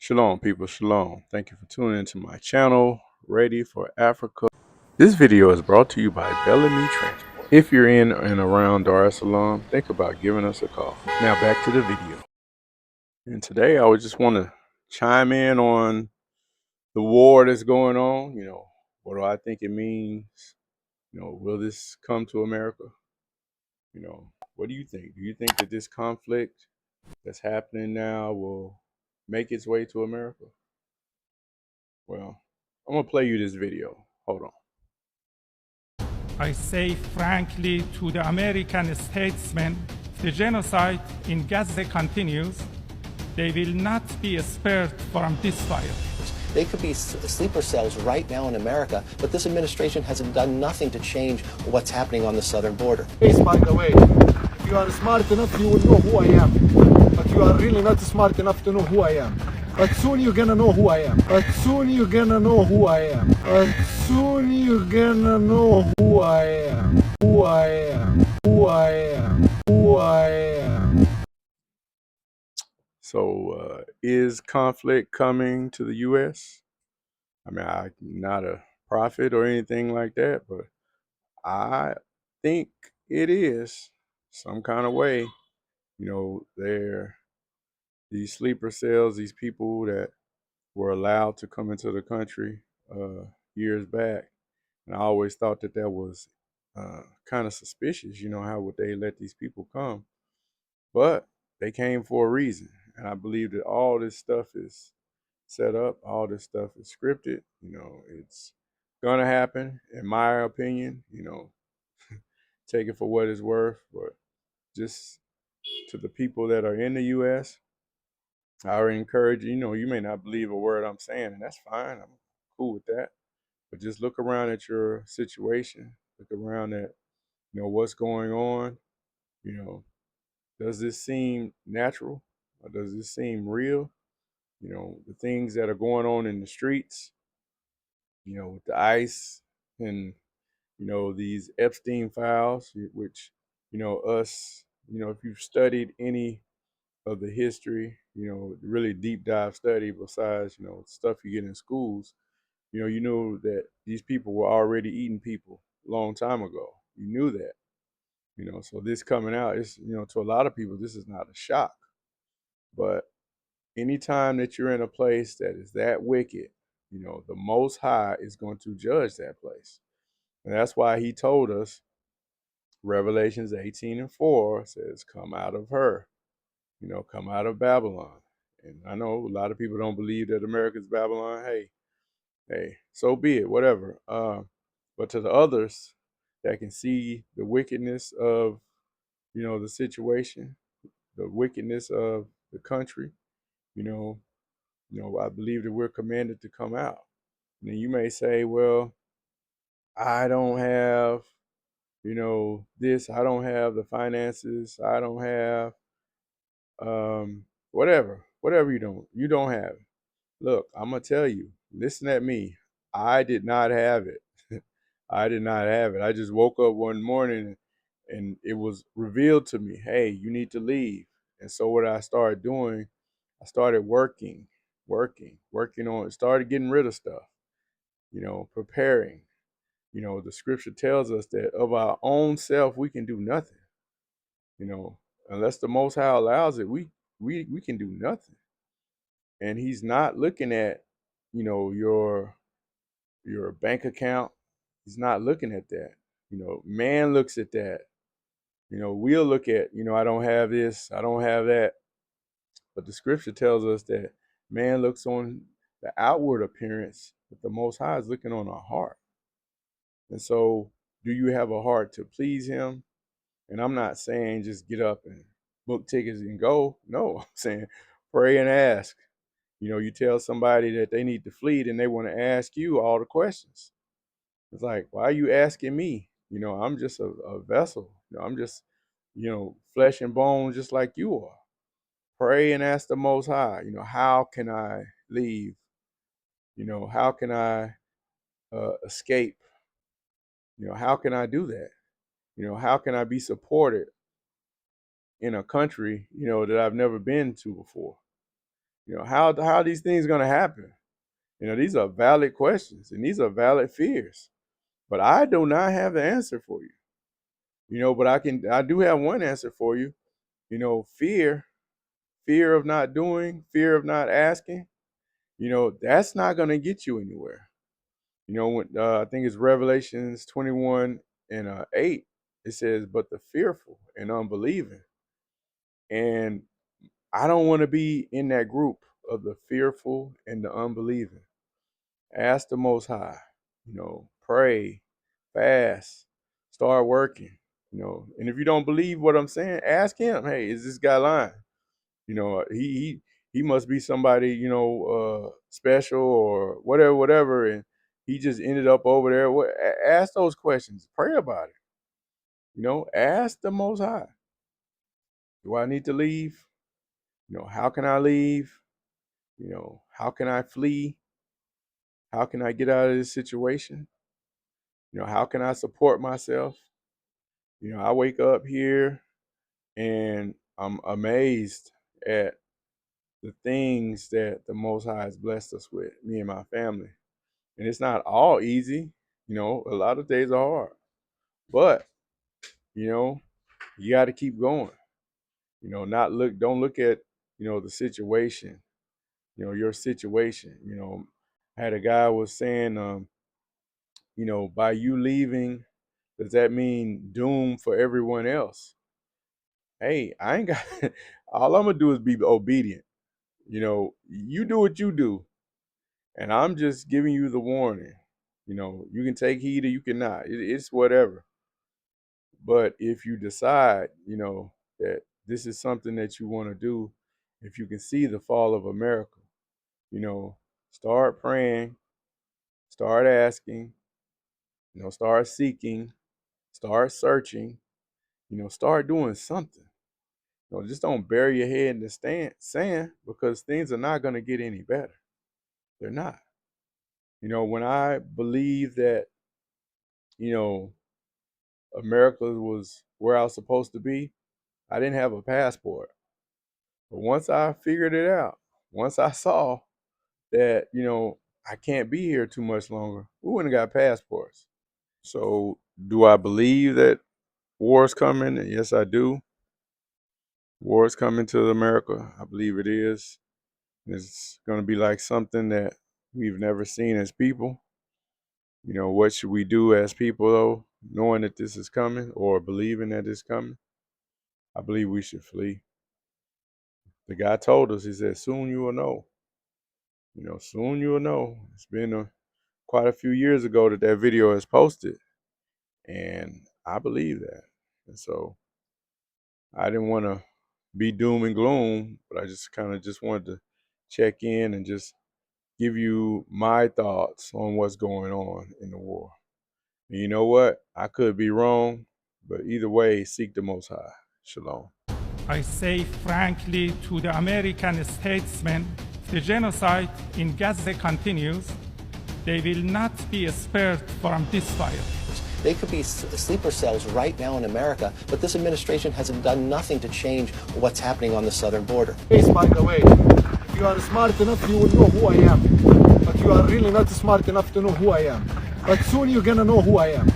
Shalom, people. Shalom. Thank you for tuning into my channel, Ready for Africa. This video is brought to you by Bellamy Transport. If you're in and around Dar es Salaam, think about giving us a call. Now back to the video. And today I would just want to chime in on the war that's going on. What do I think it means? Will this come to America? What do you think? Do you think that this conflict that's happening now will make its way to America? Well, I'm going to play you this video. Hold on. I say frankly to the American statesmen, if the genocide in Gaza continues, they will not be spared from this fire. They could be sleeper cells right now in America, but this administration has done nothing to change what's happening on the southern border. By the way, if you are smart enough, you will know who I am. But you are really not smart enough to know who I am. But soon you're gonna know who I am. But soon you're gonna know who I am. But soon you're gonna know who I am. Who I am. Who I am. Who I am. So, is conflict coming to the U.S.? I mean, I'm not a prophet or anything like that, but I think it is some kind of way. They're these sleeper cells, these people that were allowed to come into the country years back. And I always thought that was kind of suspicious. How would they let these people come? But they came for a reason. And I believe that all this stuff is set up, all this stuff is scripted. It's going to happen, in my opinion. Take it for what it's worth. But just to the people that are in the U.S., I would encourage you. You may not believe a word I'm saying, and that's fine. I'm cool with that. But just look around at your situation. Look around at, what's going on. You know, does this seem natural? Or does this seem real? The things that are going on in the streets, with the ICE and, these Epstein files, which, us, if you've studied any of the history, really deep dive study besides, stuff you get in schools, you knew that these people were already eating people a long time ago. You knew that, so this coming out is, to a lot of people, this is not a shock. But anytime that you're in a place that is that wicked, the Most High is going to judge that place. And that's why he told us, Revelations 18:4 says, come out of her, come out of Babylon. And I know a lot of people don't believe that America's Babylon. Hey, so be it, whatever. But to the others that can see the wickedness of, the situation, the wickedness of the country, you know, I believe that we're commanded to come out. And then you may say, well, I don't have, this, I don't have the finances, I don't have whatever you don't have it. Look, I'm gonna tell you, listen at me. I did not have it. I did not have it. I just woke up one morning and it was revealed to me, hey, you need to leave. And so what I started doing, I started working on it, started getting rid of stuff, preparing. The scripture tells us that of our own self, we can do nothing, unless the Most High allows it, we can do nothing. And he's not looking at, your bank account. He's not looking at that. Man looks at that. We'll look at, I don't have this, I don't have that. But the scripture tells us that man looks on the outward appearance, but the Most High is looking on our heart. And so, do you have a heart to please him? And I'm not saying just get up and book tickets and go. No, I'm saying pray and ask. You tell somebody that they need to flee, and they want to ask you all the questions. It's like, why are you asking me? I'm just a vessel. I'm just, flesh and bone, just like you are. Pray and ask the Most High, how can I leave? How can I escape? How can I do that? How can I be supported in a country, that I've never been to before? How are these things going to happen? These are valid questions and these are valid fears. But I do not have the answer for you. But I do have one answer for you. Fear of not doing, fear of not asking, that's not going to get you anywhere. I think it's Revelations 21 and 8. It says, but the fearful and unbelieving. And I don't want to be in that group of the fearful and the unbelieving. Ask the Most High, pray, fast, start working, and if you don't believe what I'm saying, ask him, hey, is this guy lying? He must be somebody, special or whatever, and he just ended up over there. Ask those questions, pray about it, ask the Most High, do I need to leave? How can I leave? How can I flee? How can I get out of this situation? How can I support myself? I wake up here and I'm amazed at the things that the Most High has blessed us with, me and my family. And it's not all easy. A lot of days are hard. But, you got to keep going. Don't look at, the situation, your situation. I had a guy was saying, by you leaving, does that mean doom for everyone else? Hey, I ain't got all I'm gonna do is be obedient. You do what you do, and I'm just giving you the warning. You can take heed or you cannot. It's whatever. But if you decide, that this is something that you want to do, if you can see the fall of America, start praying, start asking, start seeking, start searching, start doing something. Just don't bury your head in the sand, because things are not going to get any better. They're not. When I believed that, America was where I was supposed to be, I didn't have a passport. But once I figured it out, once I saw that, I can't be here too much longer, we wouldn't have got passports. So do I believe that war is coming? Yes, I do. War is coming to America. I believe it is. It's going to be like something that we've never seen as people. What should we do as people, though, knowing that this is coming or believing that it's coming? I believe we should flee. The guy told us, he said, soon you will know. Soon you will know. It's been quite a few years ago that video is posted. And I believe that. And so I didn't want to be doom and gloom, but I just kind of just wanted to check in and just give you my thoughts on what's going on in the war. And you know what? I could be wrong, but either way, seek the Most High. Shalom. I say frankly to the American statesmen, if the genocide in Gaza continues, they will not be spared from this fire. They could be sleeper cells right now in America, but this administration has done nothing to change what's happening on the southern border. Yes, by the way, if you are smart enough, you will know who I am. But you are really not smart enough to know who I am. But soon you're gonna know who I am.